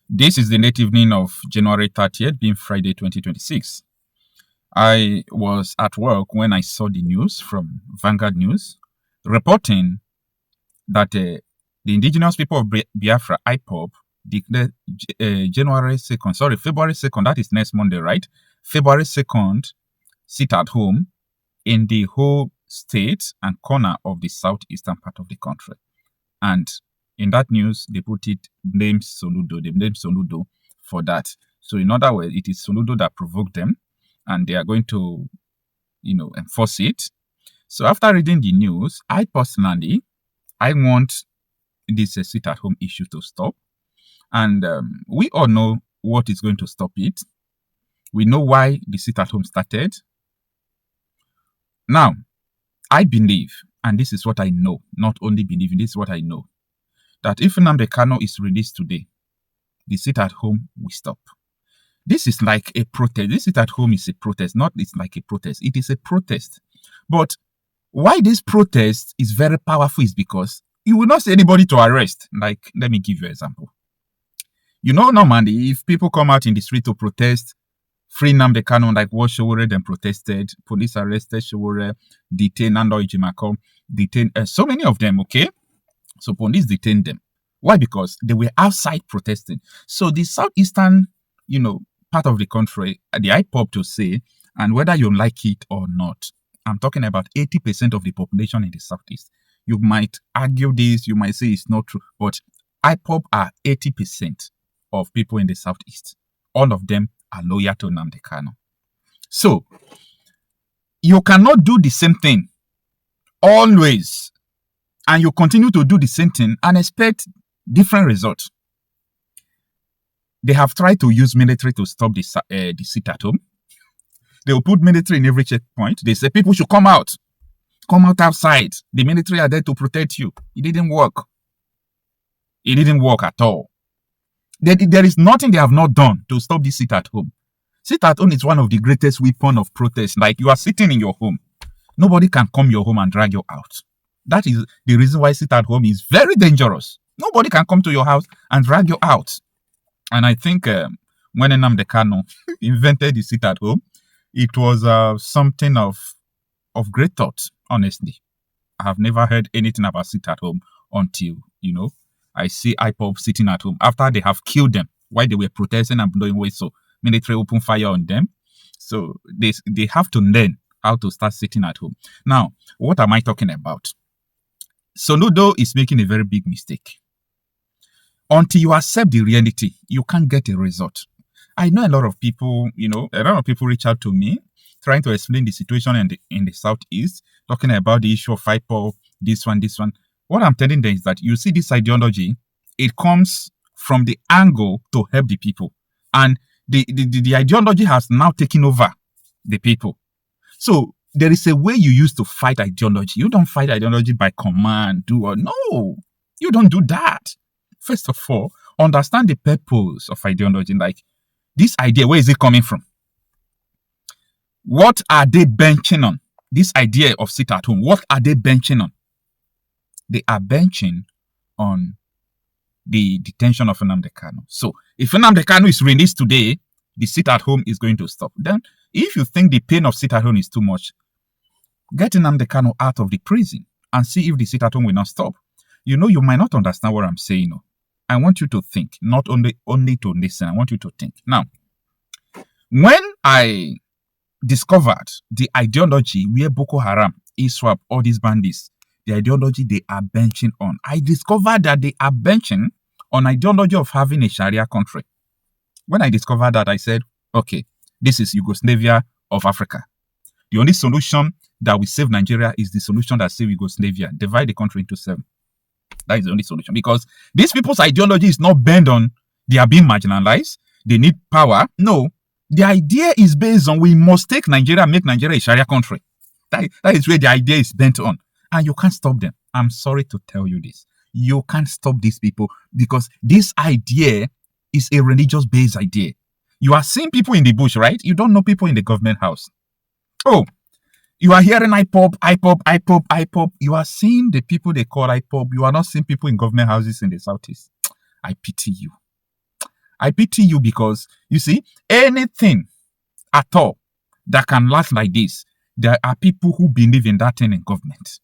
This is the late evening of January 30th, being Friday 2026. I was at work when I saw the news from Vanguard News reporting that the Indigenous People of Biafra, IPOB, declared February 2nd, that is next Monday, right? February 2nd, sit at home in the whole state and corner of the southeastern part of the country. And in that news, they put it named Soludo. They named Soludo for that. So in other words, it is Soludo that provoked them, and they are going to, enforce it. So after reading the news, I personally, I want this sit-at-home issue to stop. And we all know what is going to stop it. We know why the sit-at-home started. Now, I believe, and this is what I know, not only believing, this is what I know, that if Nnamdi Kanu is released today, the sit-at-home will stop. This is like a protest. This sit-at-home is a protest, not it's like a protest. It is a protest. But why this protest is very powerful is because you will not see anybody to arrest. Like, let me give you an example. Normally, if people come out in the street to protest, free Nnamdi Kanu, like what Sowore then protested, police arrested Sowore, detained Nnamdi, detained so many of them, okay? So police detained them. Why? Because they were outside protesting. So the southeastern, part of the country, the IPOB to say, and whether you like it or not, I'm talking about 80% of the population in the southeast. You might argue this, you might say it's not true, but IPOB are 80% of people in the southeast. All of them are loyal to Nnamdi Kanu. So you cannot do the same thing always, and you continue to do the same thing and expect different results. They have tried to use military to stop the sit-at-home. They will put military in every checkpoint. They say people should come out outside. The military are there to protect you. It didn't work. It didn't work at all. There is nothing they have not done to stop this sit-at-home. Sit-at-home is one of the greatest weapons of protest. Like, you are sitting in your home. Nobody can come your home and drag you out. That is the reason why sit-at-home is very dangerous. Nobody can come to your house and drag you out. And I think when Nnamdi Kanu invented the sit-at-home, it was something of great thought, honestly. I have never heard anything about sit-at-home until, I see IPOB sitting at home after they have killed them while they were protesting and blowing away. So military open fire on them. So they have to learn how to start sitting at home. Now, what am I talking about? Soludo is making a very big mistake. Until you accept the reality, you can't get a result. I know a lot of people, reach out to me trying to explain the situation in the southeast, talking about the issue of IPOB, this one. What I'm telling them is that you see this ideology, it comes from the angle to help the people. And the ideology has now taken over the people. So there is a way you use to fight ideology. You don't fight ideology by command, no, you don't do that. First of all, understand the purpose of ideology. Like, this idea, where is it coming from? What are they benching on? This idea of sit-at-home, what are they benching on? They are benching on the detention of Nnamdi Kanu. So if Nnamdi Kanu is released today, the sit-at-home is going to stop. Then, if you think the pain of sit-at-home is too much, get Nnamdi Kanu out of the prison and see if the sit-at-home will not stop. You might not understand what I'm saying. I want you to think, not only to listen. I want you to think. Now, when I discovered the ideology where Boko Haram, ISWAP, all these bandits, the ideology they are benching on, I discovered that they are benching on ideology of having a Sharia country. When I discovered that, I said, okay, this is Yugoslavia of Africa. The only solution that will save Nigeria is the solution that saves Yugoslavia. Divide the country into 7. That is the only solution. Because these people's ideology is not bent on they are being marginalized, they need power. No, the idea is based on we must take Nigeria, make Nigeria a Sharia country. That is where the idea is bent on. And you can't stop them. I'm sorry to tell you this. You can't stop these people because this idea is a religious-based idea. You are seeing people in the bush, right? You don't know people in the government house. Oh, you are hearing IPOB. You are seeing the people they call IPOB. You are not seeing people in government houses in the southeast. I pity you. I pity you because, you see, anything at all that can last like this, there are people who believe in that thing in government.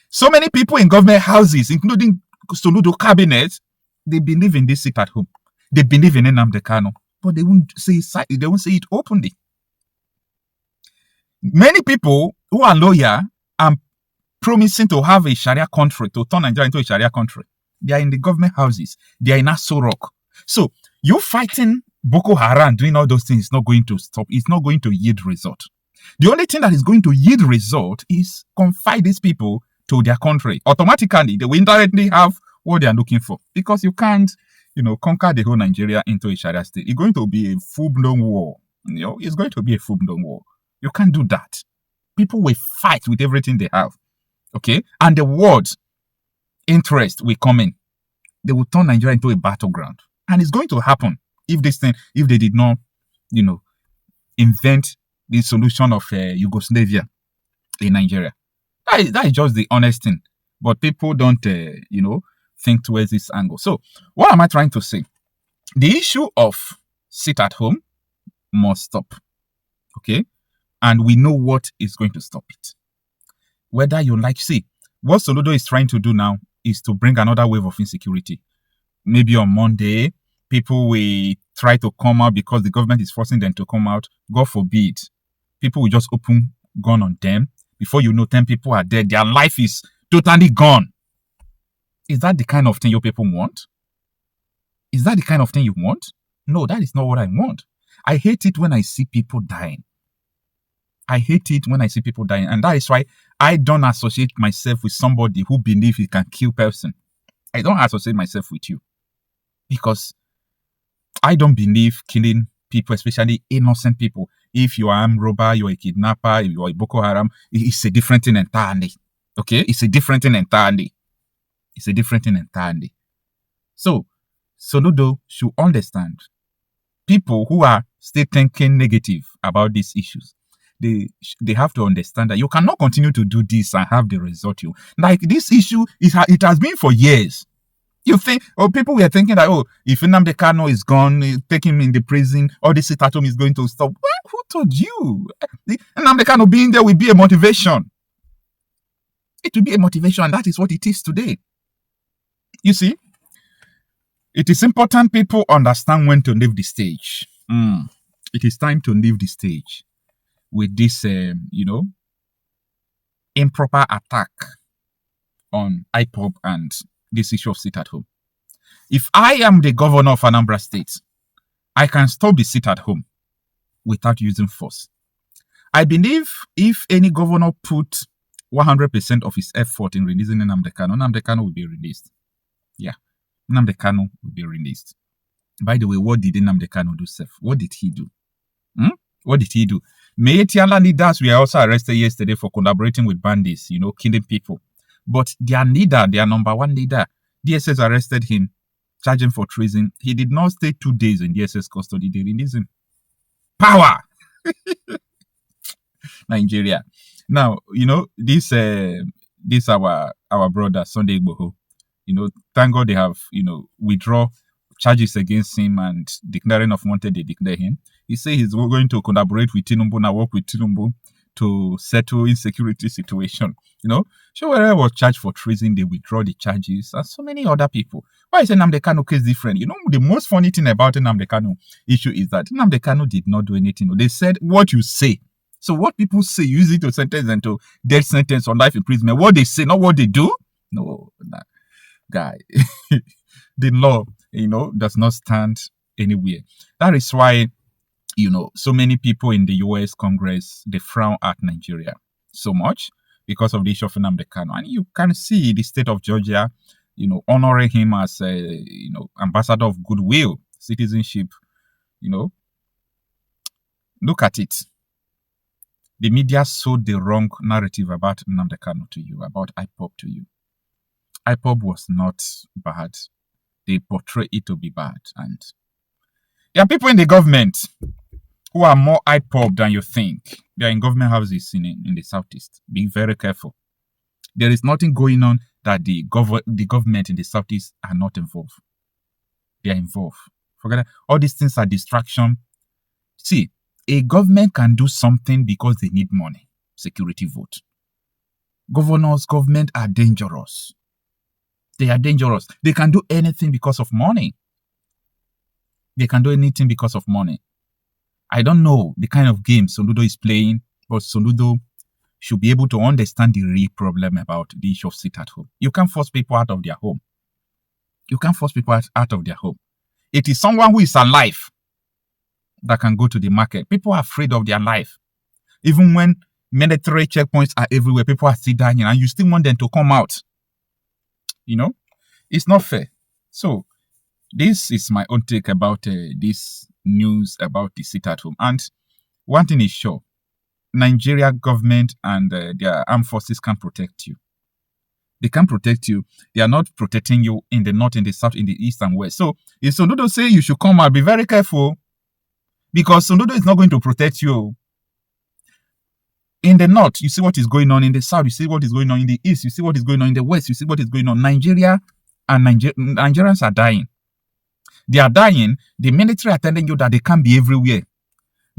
So many people in government houses, including Soludo cabinet, they believe in this sit at home. They believe in Nnamdi Kanu, but they won't say it openly. Many people who are loyal and promising to have a Sharia country, to turn Nigeria into a Sharia country, they are in the government houses. They are in Aso Rock. So you fighting Boko Haram, doing all those things is not going to stop. It's not going to yield result. The only thing that is going to yield result is confide these people to their country. Automatically, they will indirectly have what they are looking for, because you can't, conquer the whole Nigeria into a Sharia state. It's going to be a full-blown war. It's going to be a full-blown war. You can't do that. People will fight with everything they have. Okay? And the world interest will come in. They will turn Nigeria into a battleground. And it's going to happen if they did not, invent the solution of Yugoslavia in Nigeria. That is just the honest thing. But people don't, think towards this angle. So what am I trying to say? The issue of sit at home must stop. Okay? And we know what is going to stop it. Whether you like, see, what Soludo is trying to do now is to bring another wave of insecurity. Maybe on Monday, people will try to come out because the government is forcing them to come out. God forbid. People will just open gun on them. Before you know, 10 people are dead. Their life is totally gone. Is that the kind of thing your people want? Is that the kind of thing you want? No, that is not what I want. I hate it when I see people dying. I hate it when I see people dying. And that is why I don't associate myself with somebody who believes he can kill person. I don't associate myself with you. Because I don't believe killing people, especially innocent people. If you are an armed robber, you're a kidnapper, if you're a Boko Haram, it's a different thing entirely. Okay? It's a different thing entirely. It's a different thing entirely. So, Soludo should understand people who are still thinking negative about these issues. They have to understand that you cannot continue to do this and have the result you like. This issue it has been for years. You think, people were thinking that, if Nnamdi Kanu is gone, take him in the prison, all this sit at home is going to stop. Well, who told you? Nnamdi Kanu being there will be a motivation. It will be a motivation, and that is what it is today. You see, it is important people understand when to leave the stage. It is time to leave the stage with this, improper attack on IPOB and this issue of sit at home. If I am the governor of Anambra State, I can stop the sit at home without using force. I believe if any governor put 100% of his effort in releasing Nnamdi Kanu will be released. Yeah, Nnamdi Kanu will be released. By the way, what did Nnamdi Kanu do, Seth? What did he do? What did he do? Meetiala leaders were also arrested yesterday for collaborating with bandits, killing people. But their leader, their number one leader, DSS arrested him, charged him for treason. He did not stay 2 days in DSS custody. They released him. Power! Nigeria. Now, this our brother, Sunday Igboho, thank God they have, withdraw charges against him and declaring of wanted, they declare him. He says he's going to collaborate with Tinubu and work with Tinubu to settle insecurity situation. Wherever was charged for treason, they withdraw the charges, and so many other people. Why is Nnamdi Kanu case different? The most funny thing about Nnamdi Kanu issue is that Nnamdi Kanu did not do anything. They said what you say. So what people say, use it to sentence them to death sentence or life imprisonment. What they say, not what they do. No, guy. The law, does not stand anywhere. That is why, so many people in the US Congress, they frown at Nigeria so much because of the issue of Nnamdi Kanu. And you can see the state of Georgia, honoring him as a, ambassador of goodwill, citizenship, Look at it. The media sold the wrong narrative about Nnamdi Kanu to you, about IPOB to you. IPOB was not bad. They portray it to be bad. And there are people in the government who are more IPOB than you think. They are in government houses in the southeast. Be very careful. There is nothing going on that the government in the southeast are not involved. They are involved. Forget that. All these things are distraction. See, a government can do something because they need money. Security vote. Governors, government are dangerous. They are dangerous. They can do anything because of money. They can do anything because of money. I don't know the kind of game Soludo is playing, but Soludo should be able to understand the real problem about the issue of sit at home. You can't force people out of their home. You can't force people out of their home. It is someone who is alive that can go to the market. People are afraid of their life. Even when military checkpoints are everywhere, people are still dying, and you still want them to come out. You know, it's not fair. So, this is my own take about this news about the sit at home. And one thing is sure, Nigeria government and their armed forces can protect you. They can protect you. They are not protecting you in the north, in the south, in the east and west. So if Soludo say you should come out, be very careful, because Soludo is not going to protect you. In the north, you see what is going on. In the south, you see what is going on. In the east, you see what is going on. In the west, you see what is going on. Nigeria and Nigerians are dying. They are dying. The military are telling you that they can't be everywhere.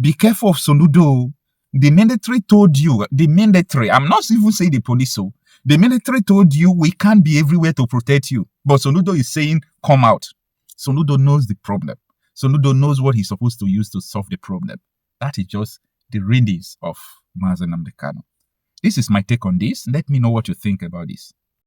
Be careful of Soludo. The military told you, the military, I'm not even saying the police, so the military told you we can't be everywhere to protect you. But Soludo is saying, come out. Soludo knows the problem. Soludo knows what he's supposed to use to solve the problem. That is just the readings of Nnamdi Kanu. This is my take on this. Let me know what you think about this.